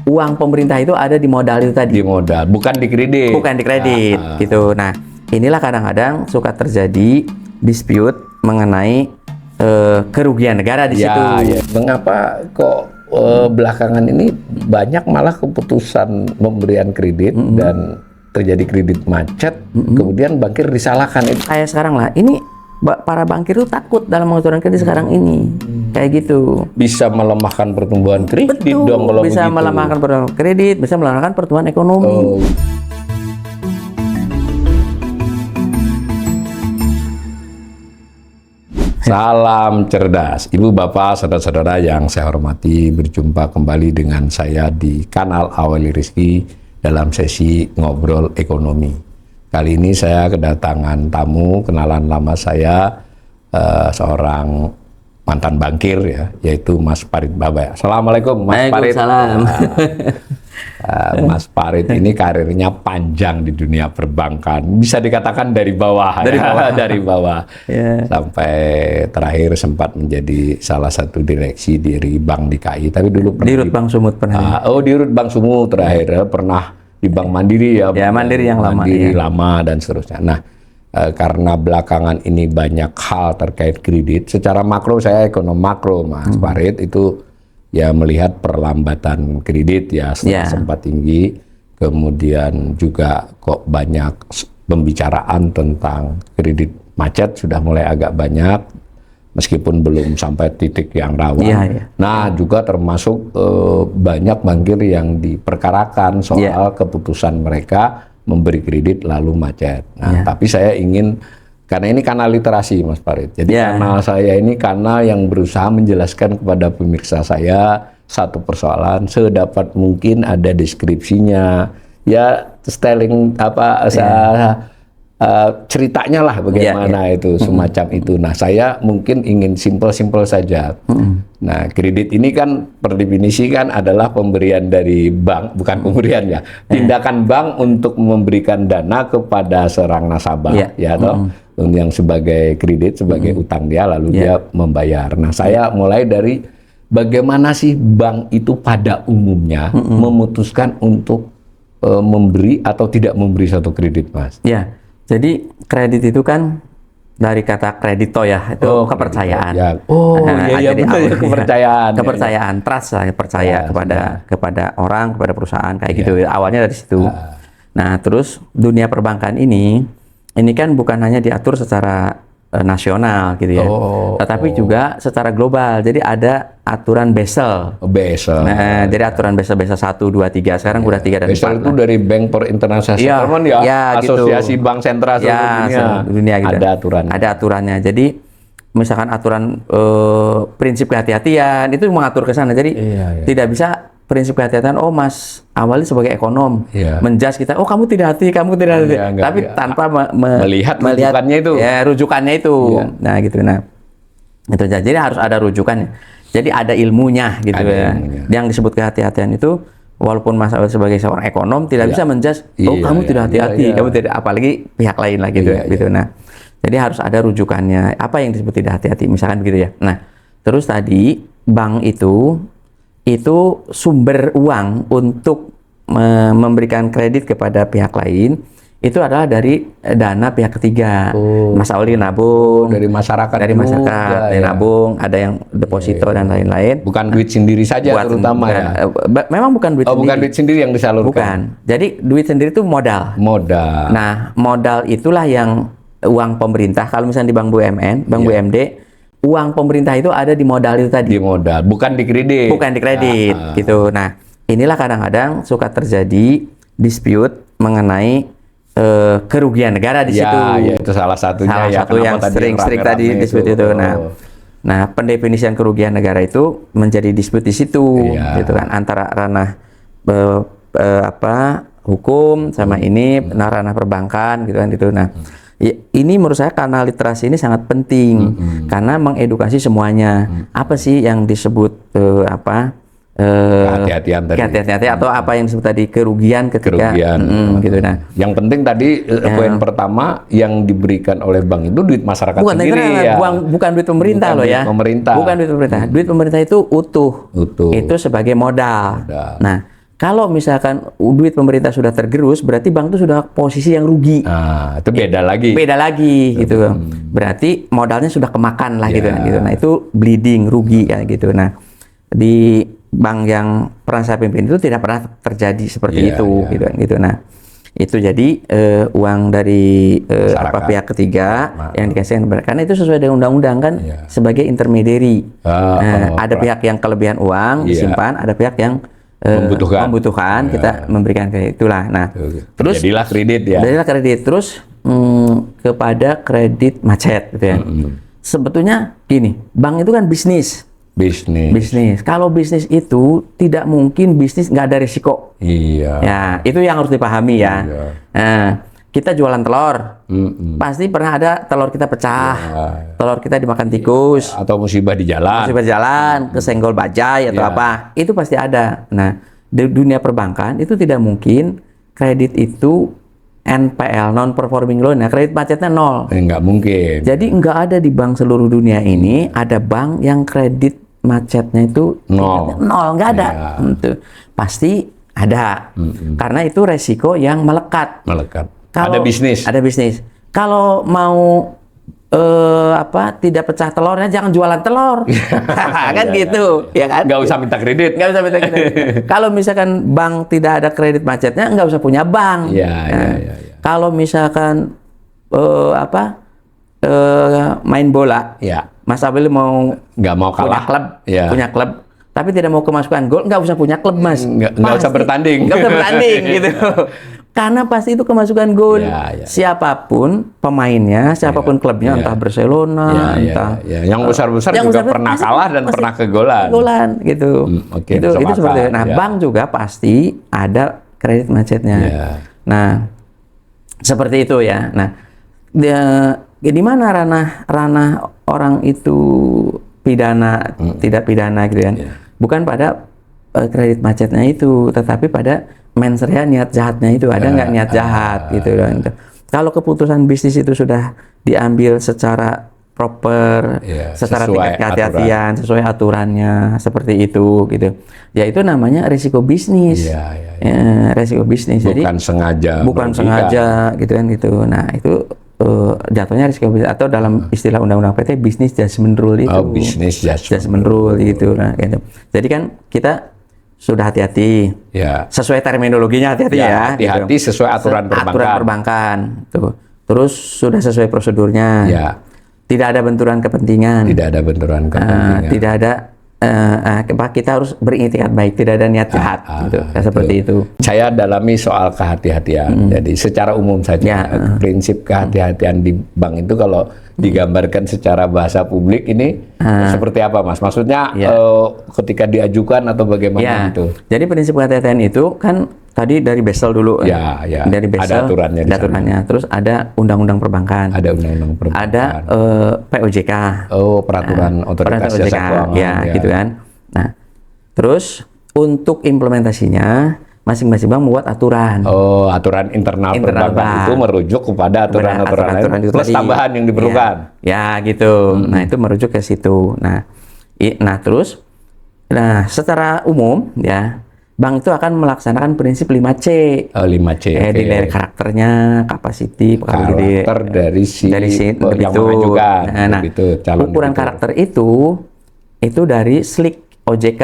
uang pemerintah itu ada di modal itu tadi. Di modal, bukan di kredit. Bukan di kredit, gitu. Nah, inilah kadang-kadang suka terjadi dispute mengenai kerugian negara di situ. Ya. Mengapa kok belakangan ini banyak malah keputusan pemberian kredit dan terjadi kredit macet, kemudian bankir disalahkan itu. Kayak sekarang lah, ini para bankir itu takut dalam mengaturkan kredit sekarang ini. Kayak gitu. Bisa melemahkan pertumbuhan kredit. Betul, dong kalau bisa begitu. melemahkan pertumbuhan kredit, bisa melemahkan pertumbuhan ekonomi. Oh. Salam cerdas, Ibu Bapak, saudara-saudara yang saya hormati, berjumpa kembali dengan saya di kanal Awali Rizky dalam sesi ngobrol ekonomi. Kali ini saya kedatangan tamu, kenalan lama saya, seorang mantan bankir ya, yaitu Mas Farid Babaya. Assalamualaikum Mas Farid. Waalaikumsalam. Mas Farid ini karirnya panjang di dunia perbankan, bisa dikatakan dari bawah, dari bawah Yeah. sampai terakhir sempat menjadi salah satu direksi dari Bank DKI. Tapi dulu pernah Di Rut Bank Sumut pernah. di Rut Bank Sumut terakhir, pernah di Bank Mandiri ya. Ya, Mandiri yang lama, Mandiri ya. lama dan seterusnya. Nah, karena belakangan ini banyak hal terkait kredit, secara makro saya ekonom makro Mas Farid itu ya melihat perlambatan kredit ya setelah sempat tinggi, kemudian juga kok banyak pembicaraan tentang kredit macet sudah mulai agak banyak, meskipun belum sampai titik yang rawan. Nah juga termasuk banyak bankir yang diperkarakan soal keputusan mereka memberi kredit lalu macet. Nah tapi saya ingin, karena ini kanal literasi Mas Farid, jadi kanal saya ini kanal yang berusaha menjelaskan kepada pemirsa saya satu persoalan sedapat mungkin, ada deskripsinya, ya styling apa ceritanya lah bagaimana itu semacam itu. Nah saya mungkin ingin simpel-simpel saja. Nah kredit ini kan per definisi kan adalah pemberian dari bank, bukan pemberian ya, tindakan bank untuk memberikan dana kepada seorang nasabah ya toh. Yang sebagai kredit, sebagai utang dia, lalu dia membayar. Nah, saya mulai dari bagaimana sih bank itu pada umumnya memutuskan untuk memberi atau tidak memberi satu kredit, Mas? Ya, jadi kredit itu kan dari kata kredito ya, itu kepercayaan. Ya. Iya betul ya, kepercayaan. Kepercayaan, trust lah, percaya kepada orang, kepada perusahaan kayak gitu. Awalnya dari situ. Nah, terus dunia perbankan ini kan bukan hanya diatur secara nasional gitu ya, tetapi juga secara global. Jadi ada aturan Basel. Nah, jadi aturan Basel 1, 2, 3. Sekarang udah 3 dan 4. Basel itu dari Bank for International Settlement Asosiasi Bank Sentral seluruh dunia gitu. Ada aturan. Ada aturannya. Jadi misalkan aturan prinsip kehati-hatian itu mengatur ke sana. Jadi tidak bisa prinsip kehati-hatian, Mas awalnya sebagai ekonom menjudge kita, kamu tidak hati, tapi tanpa melihat rujukannya itu. Ya, rujukannya itu. Nah, gitu. Nah, itu jadi harus ada rujukannya. Jadi ada ilmunya gitu ilmunya. Yang disebut kehati-hatian itu, walaupun Mas awal sebagai seorang ekonom tidak bisa menjudge, kamu tidak hati-hati, kamu tidak, apalagi pihak lain lah gitu gitu. Nah, jadi harus ada rujukannya. Apa yang disebut tidak hati-hati, misalkan gitu ya. Nah, terus tadi bank itu sumber uang untuk memberikan kredit kepada pihak lain itu adalah dari dana pihak ketiga. Mas Auli nabung dari masyarakat, dari nabung, ada yang deposito dan lain-lain. Bukan duit sendiri saja terutama ya. Memang bukan duit sendiri. Bukan duit sendiri yang disalurkan. Bukan. Jadi duit sendiri itu modal. Nah, modal itulah yang uang pemerintah. Kalau misalnya di Bank BUMN, Bank BUMD, uang pemerintah itu ada di modal itu tadi. Di modal, bukan di kredit. Bukan di kredit, gitu. Nah, inilah kadang-kadang suka terjadi dispute mengenai kerugian negara di situ. Ya, itu salah satunya. Salah satu yang sering tadi dispute itu. Nah, pendefinisian kerugian negara itu menjadi dispute di situ, gitu kan, antara ranah hukum sama ini ranah perbankan, gitu kan, gitu. Nah. Ini menurut saya kanal literasi ini sangat penting karena mengedukasi semuanya. Apa sih yang disebut kehati-hatian tadi, atau apa yang disebut tadi kerugian ketika gitu. Nah, yang penting tadi poin pertama yang diberikan oleh bank itu duit masyarakat sendiri ya. Bukan duit pemerintah bukan Bukan duit pemerintah. Duit pemerintah itu utuh. Itu sebagai modal. Nah, Kalau misalkan duit pemerintah sudah tergerus, berarti bank itu sudah posisi yang rugi. Nah, itu beda lagi. Beda lagi gitu. Berarti modalnya sudah kemakan lah gitu. Nah, itu bleeding, rugi kayak gitu. Nah, di bank yang pernah saya pimpin itu tidak pernah terjadi seperti itu gitu. Nah, itu jadi uang dari pihak ketiga yang dikasihkan karena itu sesuai dengan undang-undang kan sebagai intermediary. Ada pihak yang kelebihan uang disimpan, ada pihak yang membutuhkan kita memberikan kredit itulah. Nah, terus jadilah kredit ya. Jadilah kredit terus kepada kredit macet gitu ya. Sebetulnya gini, bank itu kan bisnis. Kalau bisnis itu tidak mungkin bisnis nggak ada risiko. Iya. Ya, itu yang harus dipahami ya. Nah, kita jualan telur, pasti pernah ada telur kita pecah, telur kita dimakan tikus, atau musibah di jalan, kesenggol bajai atau apa, itu pasti ada. Nah, di dunia perbankan itu tidak mungkin kredit itu NPL, non performing loan, ya kredit macetnya nol. Nggak mungkin. Jadi nggak ada di bank seluruh dunia ini ada bank yang kredit macetnya itu nol, nggak ada. Pasti ada, karena itu resiko yang melekat. Ada bisnis. Kalau mau tidak pecah telurnya, jangan jualan telur. Kan gitu, ya kan? Nggak usah minta kredit. Kalau misalkan bank tidak ada kredit macetnya, nggak usah punya bank. Kalau misalkan main bola, Mas Abel nggak mau kalah, punya klub, tapi tidak mau kemasukan gol, nggak usah punya klub, Mas. Nggak usah bertanding. Gitu. Karena pasti itu kemasukan gol. Siapapun pemainnya, siapapun klubnya, entah Barcelona, entah yang besar-besar juga pernah kalah dan pernah kegolan. Gitu. Itu seperti itu. Nah, bank juga pasti ada kredit macetnya. Nah, seperti itu ya. Nah, di mana ranah orang itu pidana, tidak pidana gitu kan? Bukan pada kredit macetnya itu, tetapi pada mens rea, niat jahatnya itu ada nggak niat jahat gitu kan. Kalau keputusan bisnis itu sudah diambil secara proper, secara tingkat kehati-hatian, sesuai aturannya seperti itu gitu. Ya itu namanya risiko bisnis. Risiko bisnis. Bukan jadi sengaja gitu kan gitu. Nah, itu jatuhnya risiko bisnis, atau dalam istilah undang-undang PT bisnis judgment rule itu. Bisnis judgment rule gitu. Nah, gitu. Jadi kan kita sudah hati-hati, sesuai terminologinya hati-hati ya. Hati-hati gitu. Sesuai aturan perbankan. Tuh. Terus sudah sesuai prosedurnya. Tidak ada benturan kepentingan. Tidak ada. Kita harus beritikad baik, tidak ada niat jahat, gitu. Seperti itu. Saya dalami soal kehati-hatian. Jadi secara umum saja, prinsip kehati-hatian di bank itu kalau digambarkan secara bahasa publik ini seperti apa, Mas? Maksudnya ketika diajukan atau bagaimana itu? Jadi prinsip kehati-hatian itu kan tadi dari Basel dulu. Dari Basel, ada aturannya. Terus ada undang-undang perbankan. Ada POJK. Peraturan otoritas jasa keuangan. Gitu kan. Nah, terus untuk implementasinya masing-masing bank membuat aturan. Aturan internal perbankan itu merujuk kepada aturan-aturan itu plus tambahan yang diperlukan. Gitu. Nah, itu merujuk ke situ. Nah, terus secara umum bank itu akan melaksanakan prinsip 5C. 5C. Dinilai karakternya, kapasiti, karakter dari si yang mengajukan. Ukuran karakter itu dari SLIK OJK.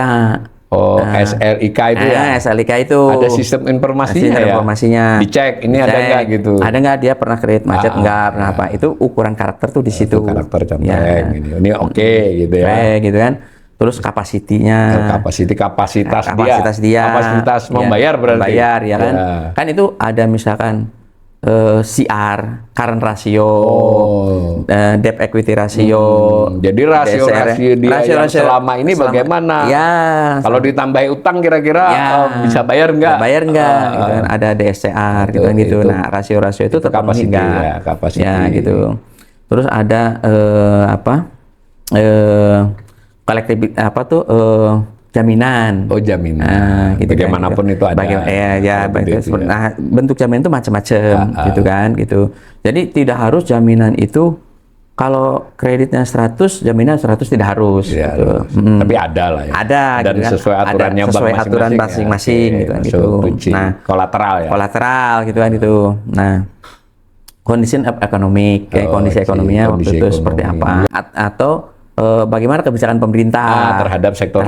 SLIK itu SLIK itu. Ada sistem informasinya. Dicek, ini ada nggak gitu. Ada nggak dia pernah kredit macet nggak, pernah apa. Itu ukuran karakter tuh di situ. Karakter contohnya ini oke gitu ya. Gitu kan. Terus kapasitasnya. Kapasitas dia. Kapasitas membayar berarti. Membayar ya kan. Kan itu ada misalkan CR, current ratio, debt equity ratio. Jadi rasio dia yang selama ini bagaimana? Kalau ditambah utang kira-kira bisa bayar nggak? Gitu kan. Ada DSCR gitu. Nah, rasio-rasio itu terpenuhi nggak? Gitu. Terus ada jaminan. Jaminan. Gitu bagaimanapun kan, itu ada. Nah, bentuk jaminan itu macam-macam gitu kan gitu. Jadi tidak harus jaminan itu kalau kreditnya 100, jaminan 100 tidak harus. Ya, gitu. Tapi ada lah ya. Ada. Dan gitu kan. sesuai aturannya ada, sesuai bank aturan masing-masing ya. gitu kan Masuk gitu. kunci. Nah, kolateral ya. kolateral gitu kan itu. Nah, kondisi ekonomi, kondisi ekonominya waktu itu seperti apa? Atau bagaimana kebijakan pemerintah terhadap sektor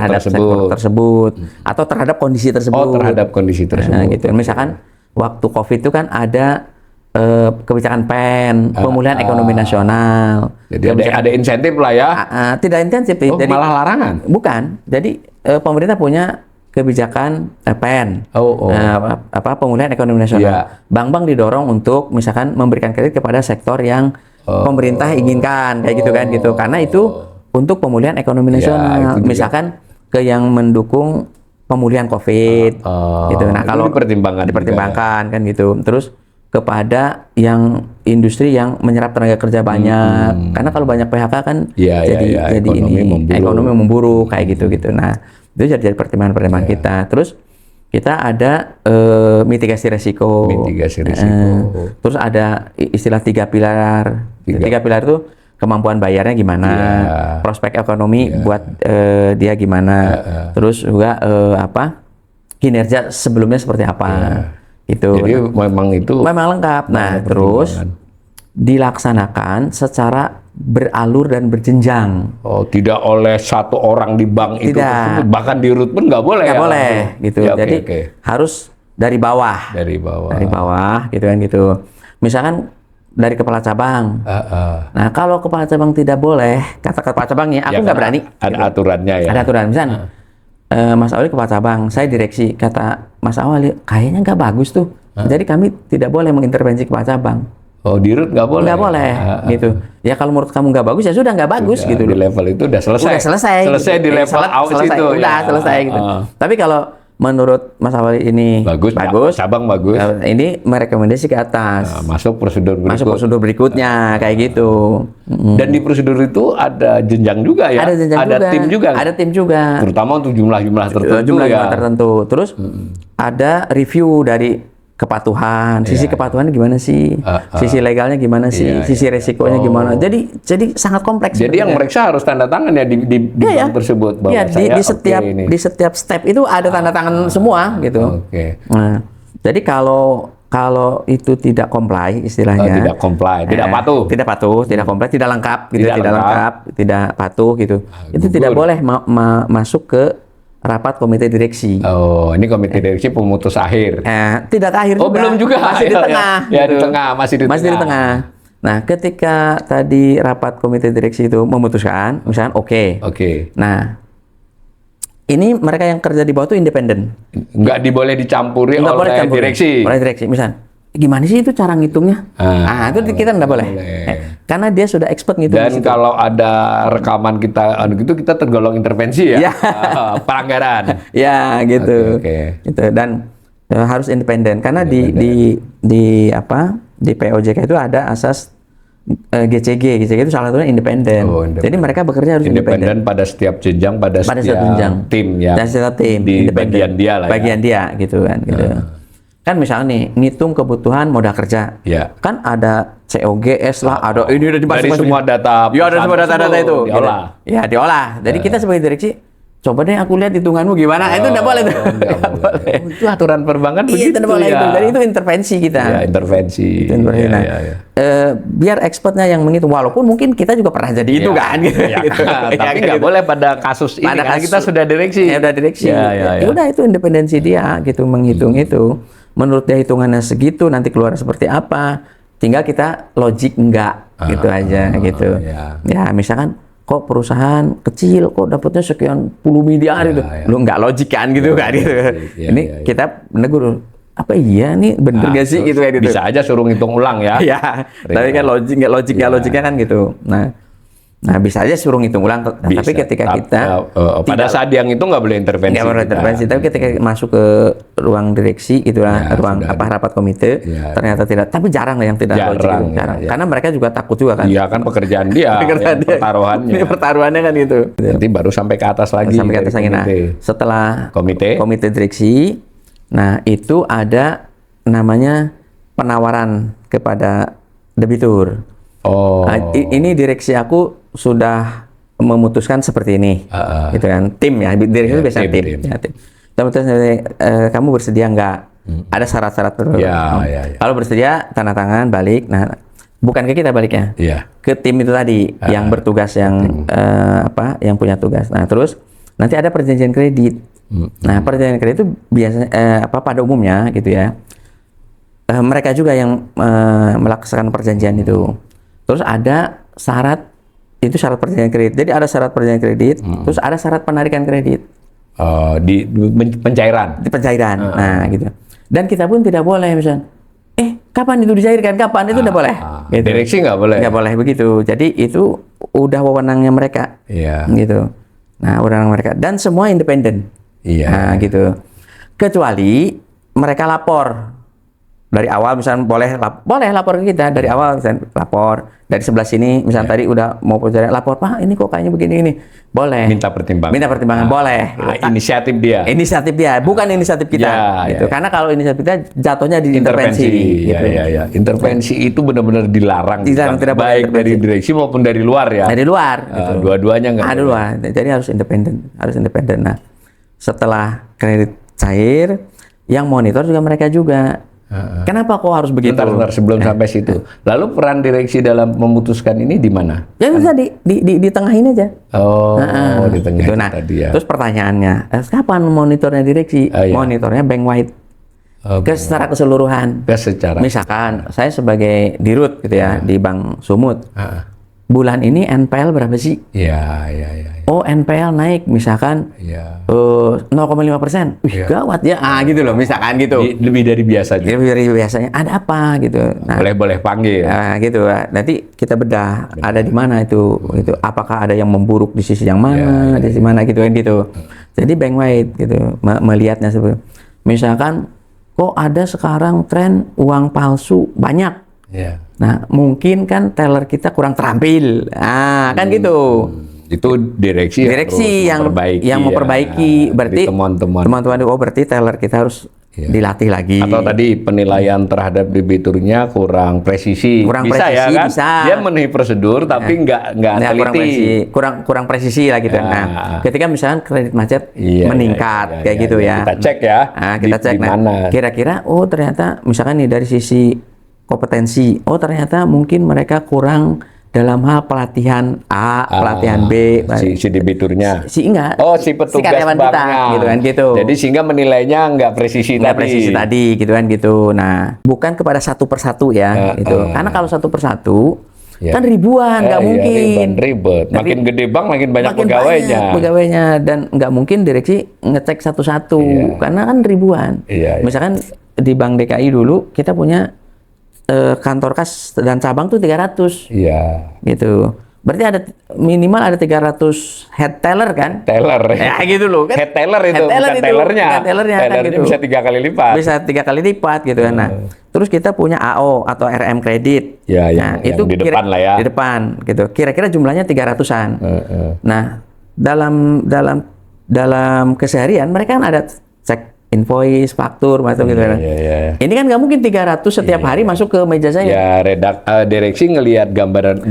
tersebut atau terhadap kondisi tersebut. Oh, terhadap kondisi tersebut. Nah, gitu. Misalkan waktu COVID itu kan ada kebijakan PEN, pemulihan ekonomi nasional. Jadi ada insentif lah ya. Tidak intensif. Jadi malah larangan. Bukan. Jadi pemerintah punya kebijakan PEN, pemulihan ekonomi nasional. Bank-bank didorong untuk misalkan memberikan kredit kepada sektor yang pemerintah inginkan, kayak gitu kan gitu. Karena itu untuk pemulihan ekonomi nasional. Misalkan ke yang mendukung pemulihan COVID, gitu. Nah, kalau dipertimbangkan kan gitu. Terus kepada yang industri yang menyerap tenaga kerja banyak, karena kalau banyak PHK kan jadi ekonomi memburuk kayak gitu. Nah, itu jadi pertimbangan kita. Terus kita ada mitigasi resiko. Terus ada istilah 3 pilar. 3 pilar itu kemampuan bayarnya gimana, prospek ekonomi buat dia gimana, terus juga kinerja sebelumnya seperti apa. Gitu. Jadi memang lengkap. Nah, terus dilaksanakan secara beralur dan berjenjang. Oh, tidak oleh satu orang di bank itu tersebut, bahkan di root pun nggak boleh. Nggak boleh, gitu. Jadi harus dari bawah. Dari bawah, gitu kan gitu. Misalkan dari kepala cabang. Nah, kalau kepala cabang tidak boleh, kata kepala cabangnya, aku nggak berani. Ada aturannya ya. Ada aturan, misalnya. Mas Awali kepala cabang, saya direksi, kata Mas Awali, kayaknya nggak bagus tuh. Jadi kami tidak boleh mengintervensi kepala cabang. Oh, di root nggak boleh? Nggak boleh, gitu. Ya kalau menurut kamu nggak bagus, ya sudah nggak bagus, gitu. Di level itu udah selesai. Selesai di level out itu. Udah selesai, gitu. Tapi kalau menurut Mas Awali ini bagus, cabang bagus. Ini merekomendasi ke atas. Masuk prosedur berikutnya, kayak gitu. Dan di prosedur itu ada jenjang juga ya. Ada tim juga. Terutama untuk jumlah-jumlah tertentu. Terus ada review dari kepatuhan. Sisi kepatuhan gimana sih? Sisi legalnya gimana sih? Sisi resikonya gimana? Jadi sangat kompleks. Jadi yang mereka harus tanda tangan ya di bank tersebut. Iya, di setiap step itu ada tanda tangan semua gitu. Nah, jadi kalau itu tidak comply istilahnya. Tidak patuh, tidak comply, tidak lengkap gitu, tidak patuh gitu. Itu tidak boleh masuk ke rapat komite direksi. Oh, ini komite direksi pemutus akhir. Tidak akhir juga. Belum juga. Masih di tengah. Ya, gitu. Masih di tengah. Nah, ketika tadi rapat komite direksi itu memutuskan, misalnya oke. Nah, ini mereka yang kerja di bawah itu independen. Nggak boleh dicampuri oleh direksi. Oleh direksi, misalnya. Gimana sih itu cara ngitungnya? Itu kita nggak boleh. Karena dia sudah expert ngitung. Dan kalau ada rekaman kita, kita tergolong intervensi ya, pelanggaran. Ya gitu. Gitu. Dan harus independen. Karena di POJK itu ada asas GCG itu salah satunya independen. Jadi mereka bekerja harus independen pada setiap jenjang, pada setiap tim ya. Dan setiap tim di bagian dia lah. Bagian dia gitu kan. Gitu. Kan misalnya nih, ngitung kebutuhan modal kerja. Kan ada COGS lah, ada ini udah dari semua data. Ya, ada semua data-data itu. Diolah. Gitu. Ya, diolah. Jadi kita sebagai direksi, coba deh aku lihat hitunganmu gimana. Itu enggak boleh tuh. Enggak boleh. Itu aturan perbankan begitu ya. Jadi itu intervensi kita. Ya, intervensi. Biar expertnya yang menghitung, walaupun mungkin kita juga pernah jadi itu kan. Tapi nggak boleh pada kasus ini, karena kita sudah direksi. Ya, udah direksi. Ya udah, itu independensi dia gitu, menghitung itu. Menurut dia hitungannya segitu, nanti keluar seperti apa, tinggal kita logik enggak gitu aja gitu. Ya misalkan kok perusahaan kecil kok dapatnya sekian puluh miliar gitu, lu enggak logik kan gitu kan gitu. Ini kita menegur, apa iya nih bener gak sih gitu kan gitu. Bisa aja suruh ngitung ulang ya. Ya, tapi kan logiknya kan gitu. Nah bisa aja suruh ngitung ulang, tapi ketika kita pada saat dia ngitung nggak boleh intervensi. Nggak boleh intervensi, tapi ketika masuk ke ruang direksi itulah rapat komite, ternyata tidak. Tapi jarang lah yang tidak logik gitu. Karena mereka juga takut juga kan. Iya kan pekerjaan dia, pertaruhannya. Pertaruhannya kan gitu. Nanti baru sampai ke atas lagi. Sampai ke atas lagi. Nah, setelah komite direksi, nah itu ada namanya penawaran kepada debitur. Oh. Ini direksi aku sudah memutuskan seperti ini, gitu kan. Tim ya, direksi itu biasanya tim. Ya, tim. Kamu bersedia nggak? Ada syarat-syarat tertentu. Ya. Kalau bersedia, tanda tangan, balik. Nah, bukan ke kita baliknya, ke tim itu tadi yang bertugas, yang yang punya tugas. Nah, terus nanti ada perjanjian kredit. Nah, perjanjian kredit itu biasanya pada umumnya gitu ya. Mereka juga yang melaksanakan perjanjian itu. Terus ada syarat, itu syarat perjanjian kredit. Jadi ada syarat perjanjian kredit, terus ada syarat penarikan kredit. Di pencairan. Di pencairan. Nah, gitu. Dan kita pun tidak boleh misalnya, kapan itu dicairkan? Kapan itu tidak boleh. Gitu. Direksi nggak boleh. Nggak boleh begitu. Jadi itu udah wewenangnya mereka. Gitu. Nah, wewenang mereka. Dan semua independen. Nah, gitu. Kecuali mereka lapor. Dari awal misalnya boleh lapor ke kita dari awal, misalnya lapor dari sebelah sini misalnya tadi udah mau perjalanan, lapor Pak ini kok kayaknya begini ini, boleh minta pertimbangan boleh gitu. Inisiatif dia bukan inisiatif kita gitu. Karena kalau inisiatif kita jatuhnya di intervensi gitu. Intervensi itu benar-benar dilarang tidak baik dari direksi maupun dari luar ya, dari luar gitu. Dua-duanya nggak luar, jadi harus independen. Nah, setelah kredit cair, yang monitor juga mereka juga. Kenapa kok harus begitu? Bentar, sebelum sampai situ. Lalu peran direksi dalam memutuskan ini di mana? Ya bisa di tengahin aja. Di tengah gitu. Nah, tadi ya. Terus pertanyaannya, kapan monitornya direksi? Monitornya bank wide. Secara keseluruhan. Misalkan saya sebagai dirut gitu ya di Bank Sumut. Bulan ini NPL berapa sih? Iya. Oh, NPL naik misalkan 0,5%. Gawat ya. Gitu loh, misalkan gitu. Lebih dari biasanya. Lebih dari biasanya. Ada apa gitu. Nah, boleh panggil. Gitu. Nanti kita bedah ada di mana itu. Apakah ada yang memburuk di sisi yang mana, di sisi mana gitu kan gitu. Jadi bank wide gitu melihatnya seperti. Misalkan kok ada sekarang tren uang palsu banyak. Nah, mungkin kan teller kita kurang terampil. Kan gitu. Itu direksi yang memperbaiki. Berarti teman-teman berarti teller kita harus dilatih lagi. Atau tadi penilaian terhadap debiturnya kurang presisi. Bisa. Dia memenuhi prosedur tapi nggak teliti. Kurang presisi lah gitu. Nah, ketika misalnya kredit macet meningkat kayak gitu ya. Kita cek ya. Kita cek kira-kira ternyata misalkan nih dari sisi kompetensi, ternyata mungkin mereka kurang dalam hal pelatihan A, pelatihan B, si debiturnya. Si petugas banknya. kita, gitu kan gitu. Jadi sehingga menilainya nggak presisi tadi, gitu kan gitu. Nah, bukan kepada satu persatu ya, gitu. Karena kalau satu persatu kan ribuan, nggak mungkin. Ribet. Makin gede bank, makin banyak pegawainya. Dan nggak mungkin direksi ngecek satu-satu, karena kan ribuan. Misalkan di Bank DKI dulu kita punya kantor kas dan cabang tuh 300. Gitu. Berarti ada minimal ada 300 head teller kan? Gitu loh kan. Head teller itu, bukan tellernya. Tellernya kan gitu. Bisa 3 kali lipat. Bisa 3 kali lipat gitu kan. Nah, terus kita punya AO atau RM kredit. Nah, itu di depan lah ya. Di depan gitu. Kira-kira jumlahnya 300-an. Nah, dalam keseharian mereka kan ada cek invoice, faktur, macam gitu kan. Ini kan nggak mungkin 300 setiap hari masuk ke meja saya. Direksi ngelihat gambaran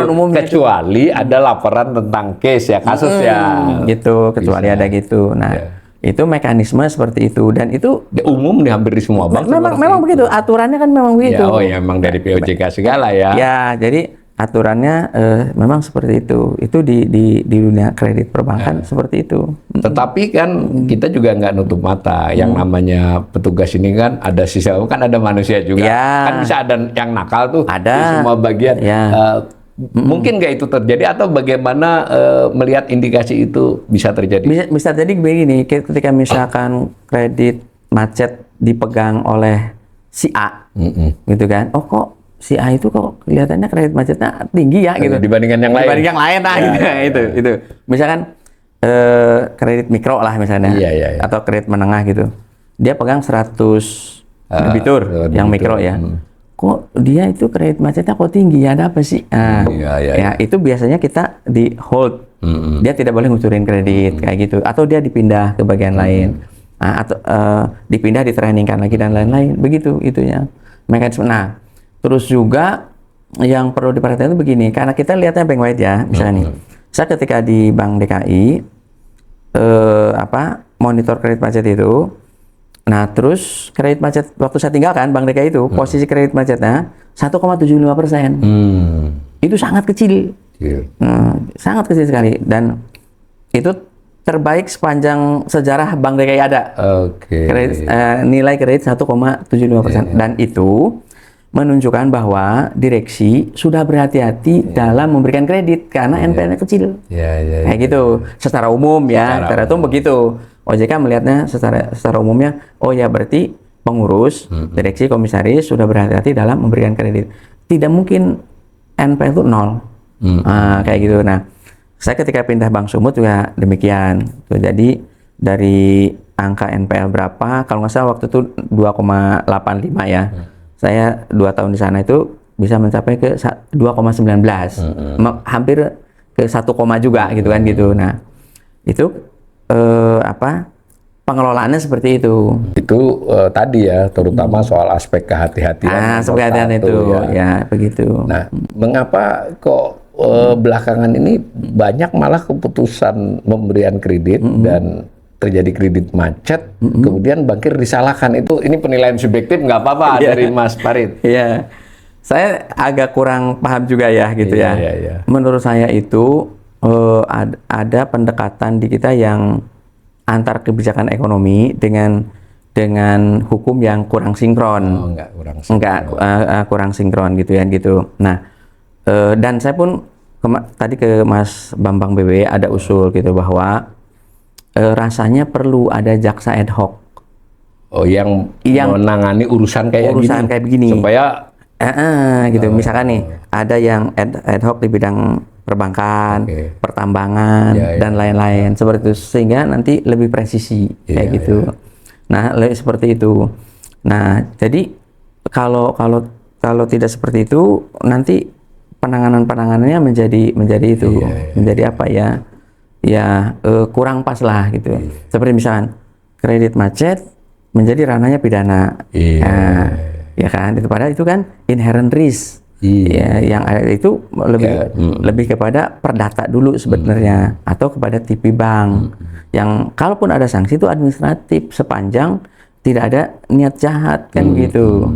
umum kecuali ada laporan tentang case ya, kasus gitu, kecuali ada gitu. Nah, itu mekanisme seperti itu dan itu umum nih hampir di semua bank. Memang begitu, aturannya kan memang begitu. Emang dari POJK segala ya. Jadi aturannya memang seperti itu. Itu di dunia kredit perbankan seperti itu. Tetapi kan kita juga nggak nutup mata. Yang namanya petugas ini kan ada ada manusia juga. Kan bisa ada yang nakal tuh di semua bagian. Mungkin nggak itu terjadi atau bagaimana melihat indikasi itu bisa terjadi? Bisa jadi begini. Ketika misalkan kredit macet dipegang oleh si A, gitu kan? Kok si A itu kok kelihatannya kredit macetnya tinggi ya gitu dibandingkan yang lain. Itu misalkan kredit mikro lah misalnya atau kredit menengah gitu, dia pegang 100 debitur yang mikro ya. Kok dia itu kredit macetnya kok tinggi ya, ada apa sih? Itu biasanya kita di hold, dia tidak boleh ngucurin kredit kayak gitu, atau dia dipindah ke bagian lain, atau dipindah, ditrainingkan lagi dan lain-lain, begitu itunya mekanisme. Nah, terus juga yang perlu diperhatikan itu begini, karena kita lihatnya bank wide ya, misalnya nih, saya ketika di Bank DKI monitor kredit macet itu, nah terus kredit macet waktu saya tinggalkan Bank DKI itu posisi kredit macetnya 1,75%, itu sangat kecil, sangat kecil sekali, dan itu terbaik sepanjang sejarah Bank DKI ada. Nilai kredit 1,75%, dan itu menunjukkan bahwa direksi sudah berhati-hati dalam memberikan kredit karena NPL-nya kecil. Kayak gitu. Secara umum ya, secara umum begitu. OJK melihatnya secara umumnya, oh ya berarti pengurus, direksi, komisaris sudah berhati-hati dalam memberikan kredit. Tidak mungkin NPL itu nol. Kayak gitu. Nah, saya ketika pindah Bank Sumut juga demikian. Jadi dari angka NPL berapa? Kalau nggak salah waktu itu 2,85 ya. Saya 2 tahun di sana itu bisa mencapai ke 2,19, hampir ke 1, juga gitu kan gitu. Nah itu pengelolaannya seperti itu. Itu tadi ya, terutama soal aspek kehati-hatian. Aspek kehati-hatian itu ya begitu. Nah, mengapa kok belakangan ini banyak malah keputusan pemberian kredit dan terjadi kredit macet, kemudian bankir disalahkan? Ini penilaian subjektif, nggak apa-apa dari Mas Farid. Iya, saya agak kurang paham juga ya gitu ya. Menurut saya itu ada pendekatan di kita yang antar kebijakan ekonomi dengan hukum yang kurang sinkron. Kurang sinkron gitu ya gitu. Nah, dan saya pun tadi ke Mas Bambang BB ada usul gitu bahwa rasanya perlu ada jaksa ad hoc. Yang menangani urusan kayak begini. Supaya gitu. Misalkan nih ada yang ad hoc di bidang perbankan, pertambangan dan lain-lain seperti itu, sehingga nanti lebih presisi kayak gitu. Nah, lebih seperti itu. Nah, jadi kalau tidak seperti itu nanti penanganannya menjadi itu, menjadi apa ya? Ya kurang pas lah gitu. Seperti misalnya kredit macet menjadi ranahnya pidana, ya kan? Itu padahal itu kan inherent risk, ya, yang itu lebih kepada perdata dulu sebenarnya, atau kepada TP bank, yang kalaupun ada sanksi itu administratif sepanjang tidak ada niat jahat kan gitu.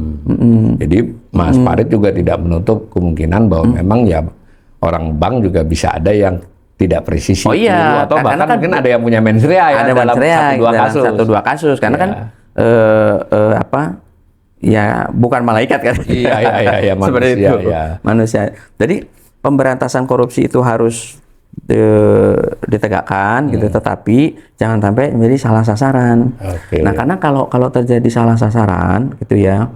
Jadi Mas Farid juga tidak menutup kemungkinan bahwa memang ya orang bank juga bisa ada yang tidak presisi atau bahkan kan mungkin ada yang punya mens rea ya dalam 1-2 kasus karena kan ya bukan malaikat kan. Iya, seperti itu manusia. Jadi pemberantasan korupsi itu harus ditegakkan gitu, tetapi jangan sampai menjadi salah sasaran. Nah, karena kalau terjadi salah sasaran gitu ya,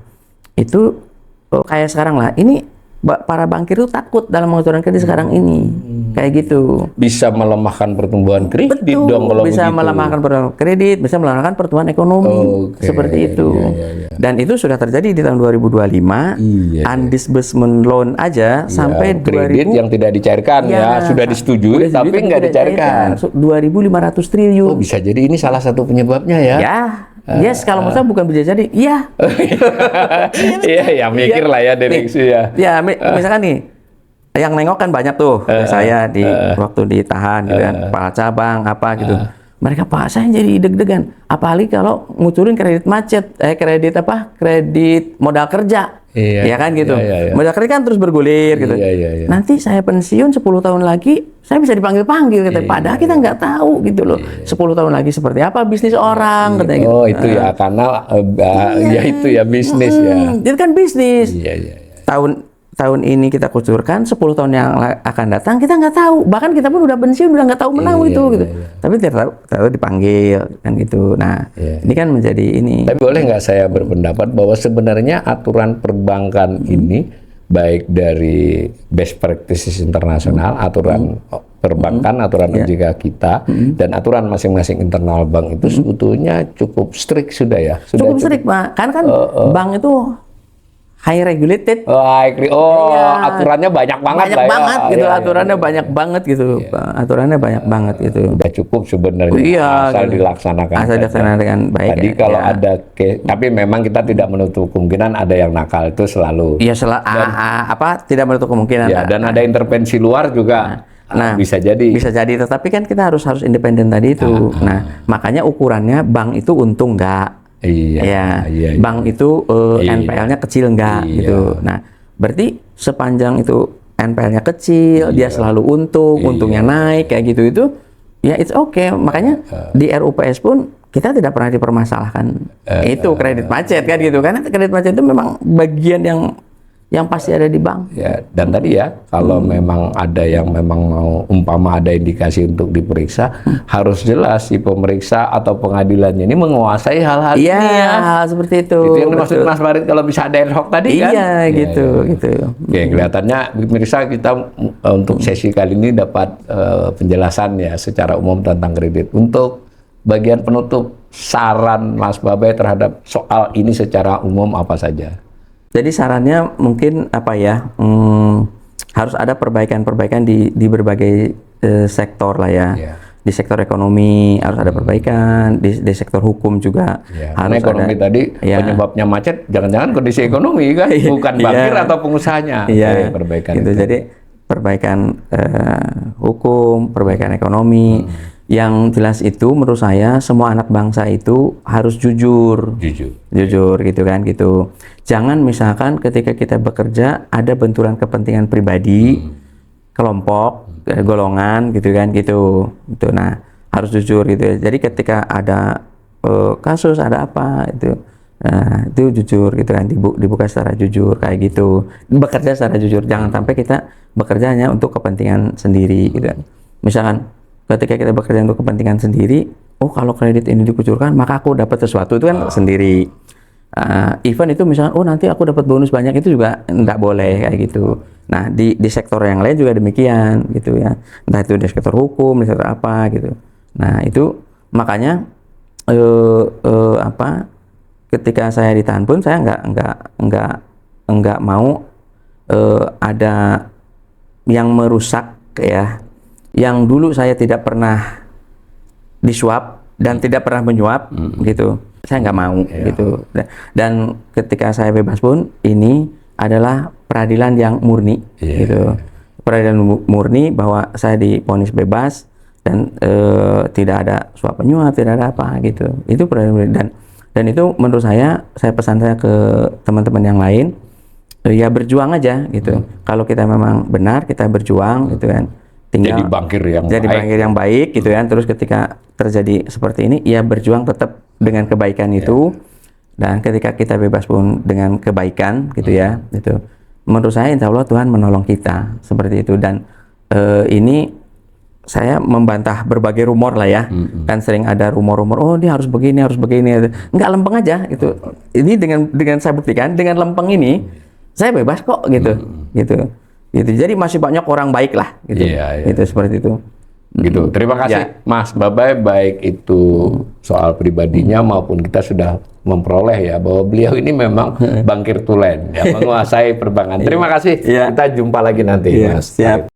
itu kayak sekarang lah, ini para bankir itu takut dalam mengajukan kredit sekarang ini, kayak gitu. Bisa melemahkan pertumbuhan kredit. Betul, dong kalau bisa begitu. melemahkan pertumbuhan kredit, bisa melemahkan pertumbuhan ekonomi, seperti itu. Dan itu sudah terjadi di tahun 2025, undisbursement loan aja sampai kredit 2000 yang tidak dicairkan sudah disetujui tapi nggak dicairkan. 2.500 triliun. Bisa jadi ini salah satu penyebabnya ya. Yes, kalau menurut saya bukan bisa jadi. Iya. Iya, mikir lah ya direksi ya. Ya, misalkan nih, yang nengok kan banyak tuh. Saya waktu ditahan gitu kan, kepala cabang apa gitu. Mereka, Pak, saya jadi deg-degan. Apalagi kalau ngucurin kredit macet, kredit modal kerja. Ya kan gitu. Modal kerja kan terus bergulir gitu. Nanti saya pensiun 10 tahun lagi, saya bisa dipanggil-panggil katanya. Padahal kita nggak tahu gitu loh. 10 tahun lagi seperti apa bisnis orang katanya gitu. Itu ya karena itu ya bisnis ya. Itu kan bisnis. Tahun ini kita kucurkan, 10 tahun yang akan datang kita nggak tahu. Bahkan kita pun udah pensiun, udah nggak tahu menang gitu. Tapi tidak tahu dipanggil kan gitu. Nah, ini kan menjadi ini. Tapi boleh nggak saya berpendapat bahwa sebenarnya aturan perbankan ini baik dari best practices internasional, aturan perbankan, aturan OJK kita, dan aturan masing-masing internal bank itu sebetulnya cukup strict sudah ya. Cukup strict, Pak. Karena kan bank itu high regulated. Iya. Aturannya banyak banget Banyak lah ya. banget gitu, Iya, aturannya banyak banget gitu. Aturannya banyak banget gitu. Udah cukup sebenarnya, Iya, asal gitu. dilaksanakan. Asal saja. dilaksanakan dengan baik. Tadi ya. kalau ada tapi memang kita tidak menutup kemungkinan ada yang nakal itu selalu. Iya, tidak menutup kemungkinan. Ya, dan ada intervensi luar juga. Bisa jadi. Bisa jadi, tetapi kan kita harus independen tadi itu. Nah, makanya ukurannya bank itu untung nggak? Iya. Bank itu NPL-nya kecil nggak gitu. Nah, berarti sepanjang itu NPL-nya kecil, dia selalu untung, untungnya naik kayak gitu itu, ya it's okay. Makanya di RUPS pun kita tidak pernah dipermasalahkan itu kredit macet kan gitu. Karena kredit macet itu memang bagian yang pasti ada di bank. Ya, dan tadi ya, kalau memang ada yang memang mau umpama ada indikasi untuk diperiksa, harus jelas si pemeriksa atau pengadilannya ini menguasai hal-hal ini ya. Hal seperti itu. Itu yang dimaksud Mas Farid kalau bisa ada ad hoc tadi kan? Iya, gitu. Oke, kelihatannya pemirsa kita untuk sesi kali ini dapat penjelasan ya secara umum tentang kredit. Untuk bagian penutup, saran Mas Babai terhadap soal ini secara umum apa saja? Jadi sarannya mungkin harus ada perbaikan-perbaikan di berbagai sektor lah ya. Di sektor ekonomi harus ada perbaikan, di sektor hukum juga harus ekonomi ada. Tadi penyebabnya macet, jangan-jangan kondisi ekonomi kan, bukan bankir atau pengusahanya. Perbaikan gitu. Jadi perbaikan hukum, perbaikan ekonomi. Yang jelas itu menurut saya semua anak bangsa itu harus jujur gitu kan gitu. Jangan misalkan ketika kita bekerja ada benturan kepentingan pribadi, kelompok, golongan gitu kan gitu. Nah, harus jujur gitu. Jadi ketika ada kasus ada apa itu jujur gitu kan, dibuka secara jujur kayak gitu. Bekerja secara jujur, jangan sampai kita bekerja hanya untuk kepentingan sendiri gitu kan. Misalkan ketika kita bekerja untuk kepentingan sendiri, kalau kredit ini dikucurkan, maka aku dapat sesuatu itu kan sendiri. Even itu misalnya, nanti aku dapat bonus banyak, itu juga nggak boleh kayak gitu. Nah, di sektor yang lain juga demikian gitu ya. Entah itu di sektor hukum, di sektor apa gitu. Nah, itu makanya ketika saya ditahan pun saya nggak mau ada yang merusak ya. Yang dulu saya tidak pernah disuap dan tidak pernah menyuap gitu, saya nggak mau gitu. Dan ketika saya bebas pun ini adalah peradilan yang murni gitu, peradilan murni bahwa saya divonis bebas dan tidak ada suap menyuap, tidak ada apa gitu. Itu peradilan murni dan itu menurut saya pesan saya ke teman-teman yang lain, ya berjuang aja gitu. Kalau kita memang benar, kita berjuang gitu kan. Tinggal jadi bankir yang baik gitu kan. Terus ketika terjadi seperti ini, ya berjuang tetap dengan kebaikan itu. Dan ketika kita bebas pun dengan kebaikan gitu ya, gitu. Menurut saya insya Allah Tuhan menolong kita seperti itu. Dan ini saya membantah berbagai rumor lah ya. Kan sering ada rumor-rumor, dia harus begini, nggak lempeng aja gitu. Ini dengan saya buktikan, dengan lempeng ini saya bebas kok gitu. Jadi masih banyak orang baik lah gitu. Itu seperti itu. Gitu. Terima kasih Mas Babai, baik itu soal pribadinya maupun kita sudah memperoleh ya bahwa beliau ini memang bankir tulen, menguasai perbankan. Terima kasih. Kita jumpa lagi nanti, Mas. Siap.